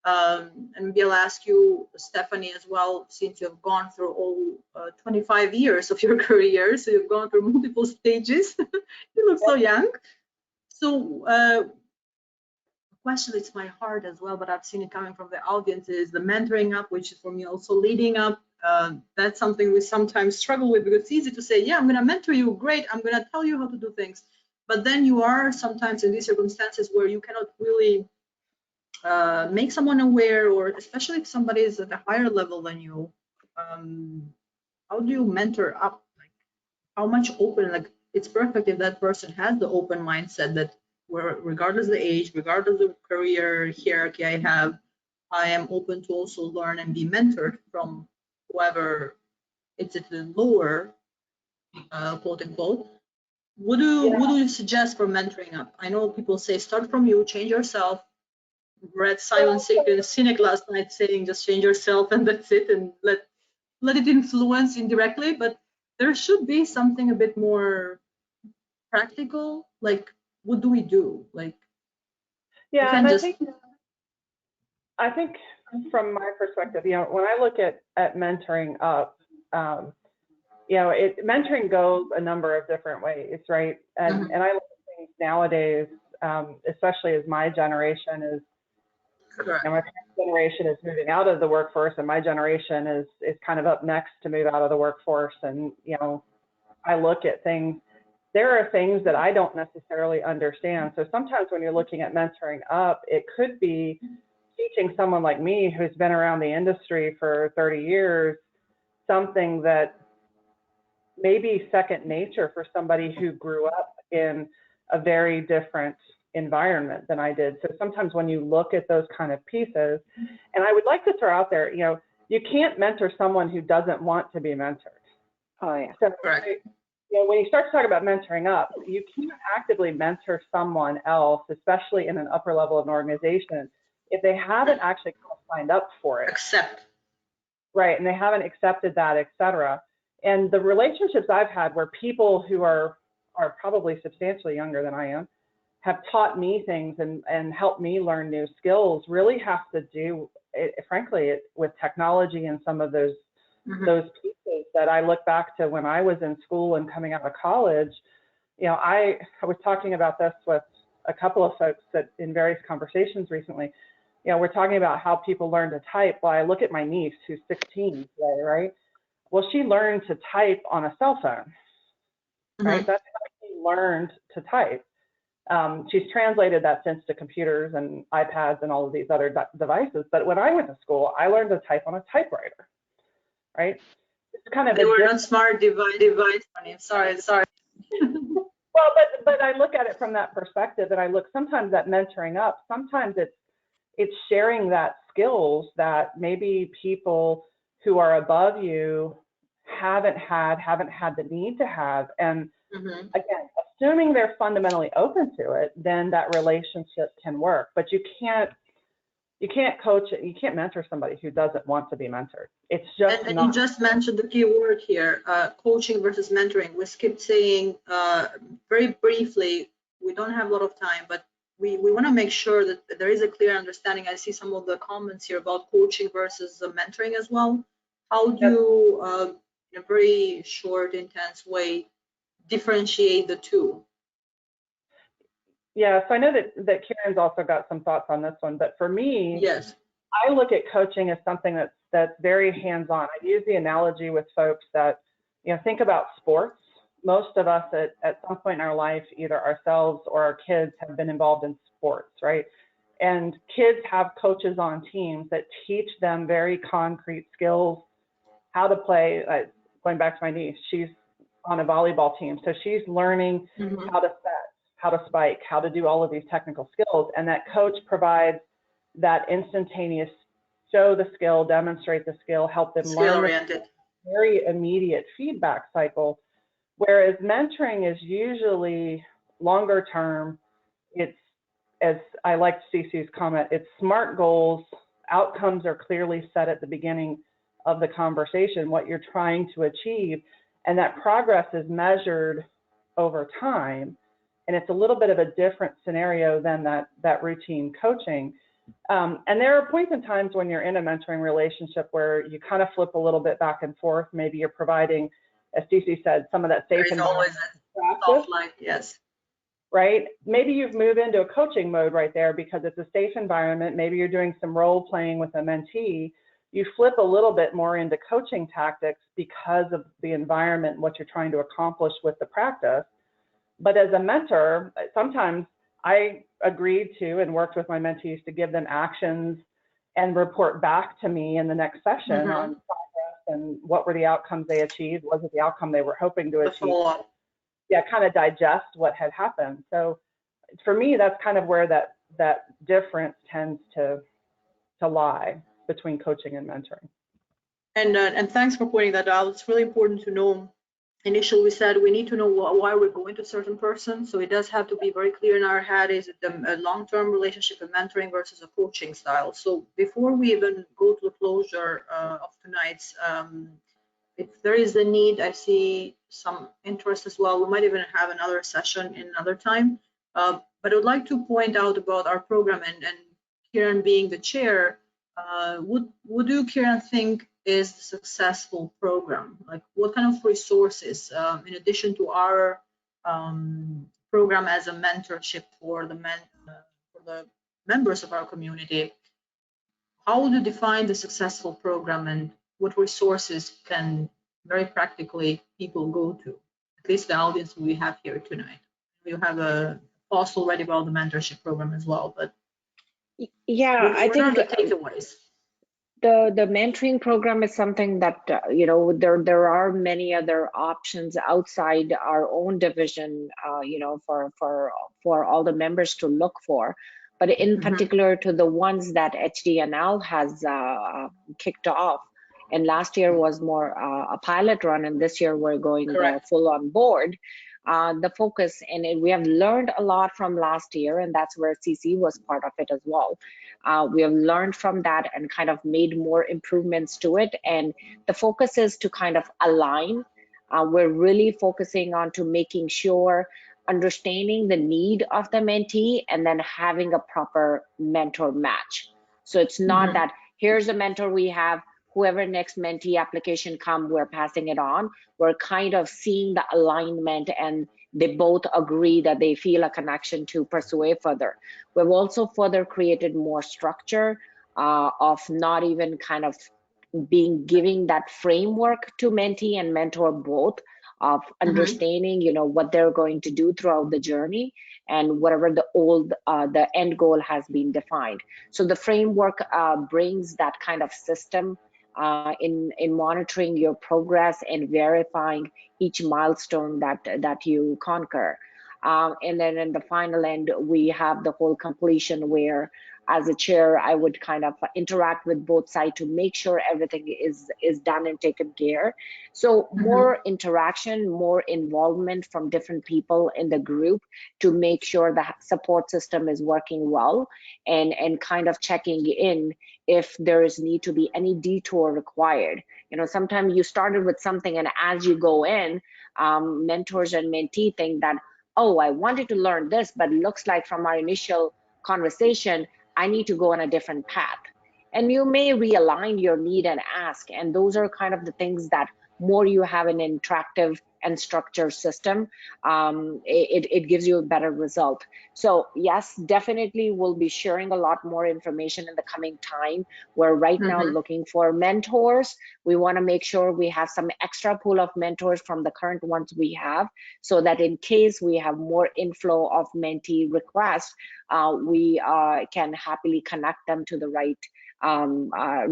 And maybe I'll ask you, Stephanie, as well, since you've gone through all 25 years of your career, so you've gone through multiple stages. You look so young. So question it's my heart as well, but I've seen it coming from the audience, is the mentoring up, which is for me also leading up. That's something we sometimes struggle with, because it's easy to say, yeah, I'm going to mentor you, great, I'm going to tell you how to do things. But then you are sometimes in these circumstances where you cannot really make someone aware, or especially if somebody is at a higher level than you. How do you mentor up? Like, how much open, like, it's perfect if that person has the open mindset that, regardless of the age, regardless of the career hierarchy I am open to also learn and be mentored from whoever it's at the lower, quote unquote. What do you suggest for mentoring up? I know people say start from you, change yourself. Read Simon Sinek last night saying just change yourself and that's it, and let it influence indirectly. But there should be something a bit more practical. Like, what do we do? Like, Yeah, and I think from my perspective, when I look at mentoring up, mentoring goes a number of different ways, right? And I look at things nowadays, especially as my generation is, my parents' generation is moving out of the workforce, and my generation is kind of up next to move out of the workforce. And I look at things. There are things that I don't necessarily understand. So sometimes when you're looking at mentoring up, it could be teaching someone like me who's been around the industry for 30 years, something that may be second nature for somebody who grew up in a very different environment than I did. So sometimes when you look at those kind of pieces, and I would like to throw out there, you can't mentor someone who doesn't want to be mentored. Oh yeah. So, when you start to talk about mentoring up, you can't actively mentor someone else, especially in an upper level of an organization, if they haven't actually signed up for it. Accept. Right, and they haven't accepted that, et cetera. And the relationships I've had where people who are probably substantially younger than I am have taught me things and helped me learn new skills really have to do, frankly, with technology and some of those pieces that I look back to when I was in school and coming out of college. I was talking about this with a couple of folks in various conversations recently. We're talking about how people learn to type. Well, I look at my niece who's 16 today, right? Well, she learned to type on a cell phone, right? That's how she learned to type. She's translated that since to computers and iPads and all of these other devices. But when I went to school, I learned to type on a typewriter, right? It's kind of they were not smart device. Sorry. Well, but I look at it from that perspective, and I look sometimes at mentoring up. Sometimes it's sharing that skills that maybe people who are above you haven't had the need to have. And again, assuming they're fundamentally open to it, then that relationship can work. But you can't coach it. You can't mentor somebody who doesn't want to be mentored. It's just and you just mentioned the key word here, coaching versus mentoring. We skipped saying very briefly, we don't have a lot of time, but we want to make sure that there is a clear understanding. I see some of the comments here about coaching versus mentoring as well. How do you, in a very short, intense way, differentiate the two? Yeah, so I know that Kiran's also got some thoughts on this one, but for me, yes, I look at coaching as something that's very hands-on. I use the analogy with folks that, think about sports. Most of us at some point in our life, either ourselves or our kids have been involved in sports, right? And kids have coaches on teams that teach them very concrete skills, how to play. Going back to my niece, she's on a volleyball team, so she's learning how to set, how to spike, how to do all of these technical skills. And that coach provides that instantaneous, show the skill, demonstrate the skill, help them learn, very immediate feedback cycle. Whereas mentoring is usually longer term. It's, as I like Xuxu's comment, it's SMART goals. Outcomes are clearly set at the beginning of the conversation, what you're trying to achieve, and that progress is measured over time. And it's a little bit of a different scenario than that routine coaching. And there are points and times when you're in a mentoring relationship where you kind of flip a little bit back and forth. Maybe you're providing, as Cece said, some of that safe There is always environment a soft line, yes. right? Maybe you've moved into a coaching mode right there because it's a safe environment. Maybe you're doing some role playing with a mentee. You flip a little bit more into coaching tactics because of the environment, what you're trying to accomplish with the practice. But as a mentor, sometimes I agreed to and worked with my mentees to give them actions and report back to me in the next session on progress and what were the outcomes they achieved, was it the outcome they were hoping to achieve. Yeah, kind of digest what had happened. So for me, that's kind of where that difference tends to lie between coaching and mentoring. And thanks for pointing that out. It's really important to know. Initially, we said we need to know why we're going to a certain person. So it does have to be very clear in our head, is it a long-term relationship of mentoring versus a coaching style? So before we even go to the closure of tonight's, if there is a need, I see some interest as well. We might even have another session in another time. But I would like to point out about our program, and Kiran being the chair, would you, Kiran, think is the successful program? Like, what kind of resources, in addition to our program as a mentorship for the members of our community, how would you define the successful program, and what resources can very practically people go to? At least the audience we have here tonight. We have a post already about the mentorship program as well, but yeah, I think the takeaways. The mentoring program is something that you know, there are many other options outside our own division, you know, for all the members to look for, but in particular to the ones that HD&L has kicked off. And last year was more a pilot run, and this year we're going full on board. The focus, and we have learned a lot from last year, and that's where CC was part of it as well. We have learned from that and kind of made more improvements to it, and the focus is to kind of align. We're really focusing on to making sure, understanding the need of the mentee, and then having a proper mentor match. So it's not that here's a mentor we have, whoever next mentee application come, we're passing it on. We're kind of seeing the alignment, and they both agree that they feel a connection to pursue it further. We've also further created more structure of not even kind of giving that framework to mentee and mentor both, of understanding, you know, what they're going to do throughout the journey, and whatever the end goal has been defined. So the framework brings that kind of system in monitoring your progress and verifying each milestone that you conquer. And then in the final end, we have the whole completion where, as a chair, I would kind of interact with both sides to make sure everything is done and taken care. So more interaction, more involvement from different people in the group to make sure the support system is working well, and kind of checking in if there is need to be any detour required. You know, sometimes you started with something, and as you go in, mentors and mentee think that, oh, I wanted to learn this, but it looks like from our initial conversation, I need to go on a different path. And you may realign your need and ask, and those are kind of the things that more you have an interactive and structured system, it gives you a better result. So yes, definitely we'll be sharing a lot more information in the coming time. We're right now looking for mentors. We want to make sure we have some extra pool of mentors from the current ones we have, so that in case we have more inflow of mentee requests, we can happily connect them to the right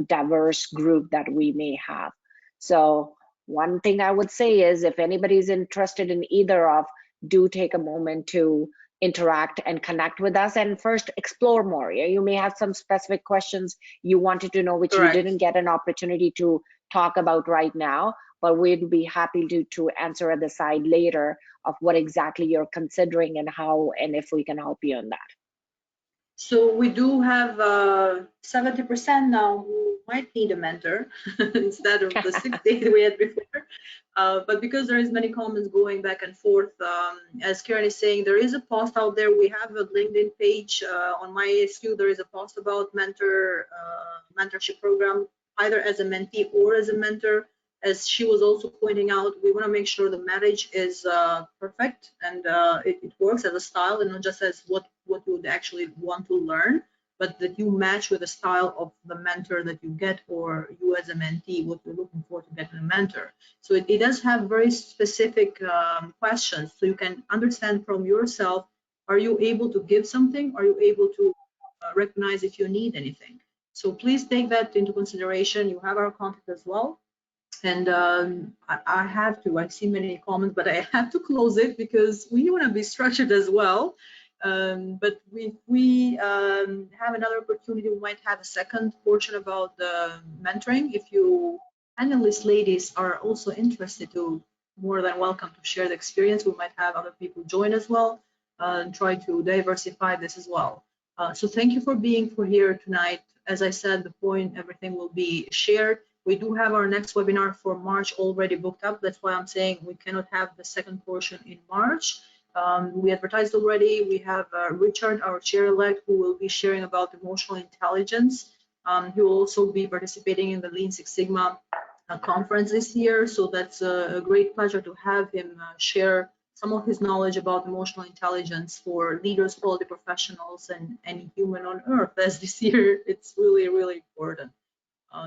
diverse group that we may have. So one thing I would say is, if anybody's interested in either of, do take a moment to interact and connect with us, and first explore more. You may have some specific questions you wanted to know, which you didn't get an opportunity to talk about right now, but we'd be happy to answer at the side later of what exactly you're considering and how, and if we can help you in that. So we do have 70% now who might need a mentor instead of the 60 we had before. But because there is many comments going back and forth, as Kiran is saying, there is a post out there. We have a LinkedIn page on my ASU. There is a post about mentorship program, either as a mentee or as a mentor. As she was also pointing out, we want to make sure the marriage is perfect and it works as a style and not just as what you would actually want to learn, but that you match with the style of the mentor that you get, or you as a mentee, what you're looking for to get in a mentor. So it does have very specific questions, so you can understand from yourself, are you able to give something? Are you able to recognize if you need anything? So please take that into consideration. You have our contact as well. And I see many comments, but I have to close it because we want to be structured as well. But we have another opportunity, we might have a second portion about the mentoring. If you panelist ladies are also interested, to more than welcome to share the experience. We might have other people join as well and try to diversify this as well. So thank you for being here tonight. As I said, the point, everything will be shared. We do have our next webinar for March already booked up. That's why I'm saying we cannot have the second portion in March. We advertised already. We have Richard, our chair-elect, who will be sharing about emotional intelligence. He will also be participating in the Lean Six Sigma conference this year. So that's a great pleasure to have him share some of his knowledge about emotional intelligence for leaders, quality professionals, and any human on earth, as this year it's really, really important.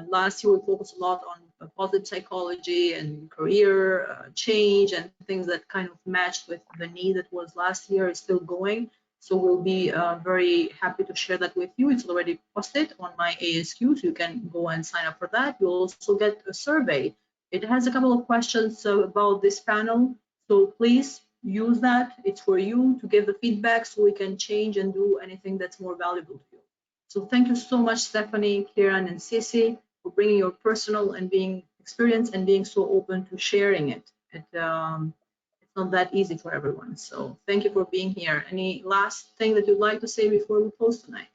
Last year we focused a lot on positive psychology and career change and things that kind of matched with the need that was last year, is still going. So we'll be very happy to share that with you. It's already posted on my ASQ, so you can go and sign up for that. You'll also get a survey. It has a couple of questions about this panel, so please use that. It's for you to give the feedback so we can change and do anything that's more valuable to you. So thank you so much, Stephanie, Kiran, and Sisi, for bringing your personal and being experience and being so open to sharing it. It's not that easy for everyone. So thank you for being here. Any last thing that you'd like to say before we close tonight?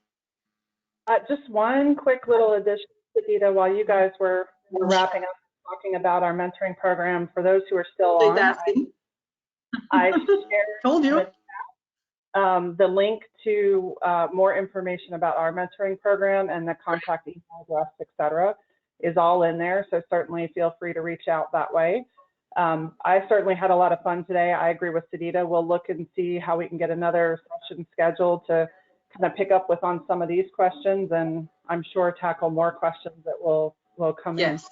Just one quick little addition, Sidita, while you guys were wrapping up talking about our mentoring program. For those who are still on, I shared told you the link to more information about our mentoring program, and the contact email address, etc., is all in there. So certainly feel free to reach out that way. I certainly had a lot of fun today. I agree with Sidita. We'll look and see how we can get another session scheduled to kind of pick up with on some of these questions, and I'm sure tackle more questions that will come in. Yes.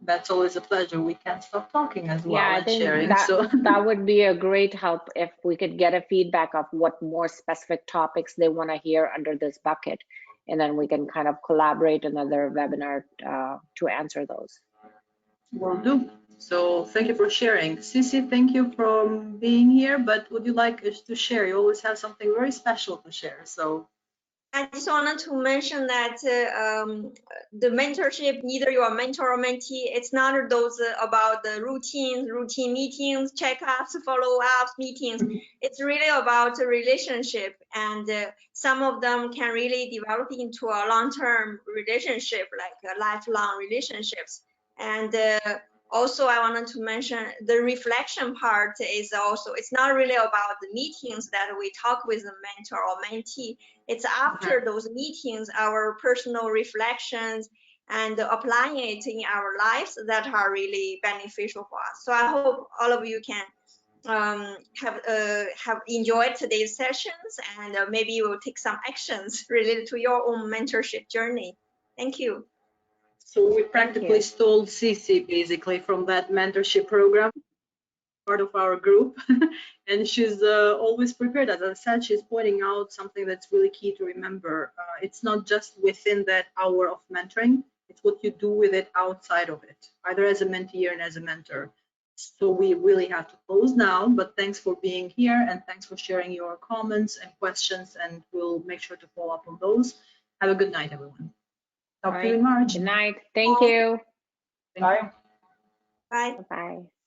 That's always a pleasure. We can't stop talking as well. Yeah, I and think sharing. that would be a great help if we could get a feedback of what more specific topics they want to hear under this bucket, and then we can kind of collaborate another webinar to answer those. Will do. So thank you for sharing. Sisi, thank you for being here, but would you like us to share? You always have something very special to share. So I just wanted to mention that the mentorship, either you are mentor or mentee, it's not those about the routine meetings, checkups, follow-ups, meetings. It's really about a relationship, and some of them can really develop into a long-term relationship, like lifelong relationships. And also, I wanted to mention the reflection part is also, it's not really about the meetings that we talk with the mentor or mentee. It's after those meetings, our personal reflections and applying it in our lives that are really beneficial for us. So I hope all of you can have enjoyed today's sessions, and maybe you will take some actions related to your own mentorship journey. Thank you. So we practically stole Sisi basically from that mentorship program, part of our group, and she's always prepared. As I said, she's pointing out something that's really key to remember. It's not just within that hour of mentoring, it's what you do with it outside of it, either as a mentee and as a mentor. So we really have to close now, but thanks for being here and thanks for sharing your comments and questions, and we'll make sure to follow up on those. Have a good night, everyone. Talk to you in March. Good night. Thank you. Bye. Bye. Bye.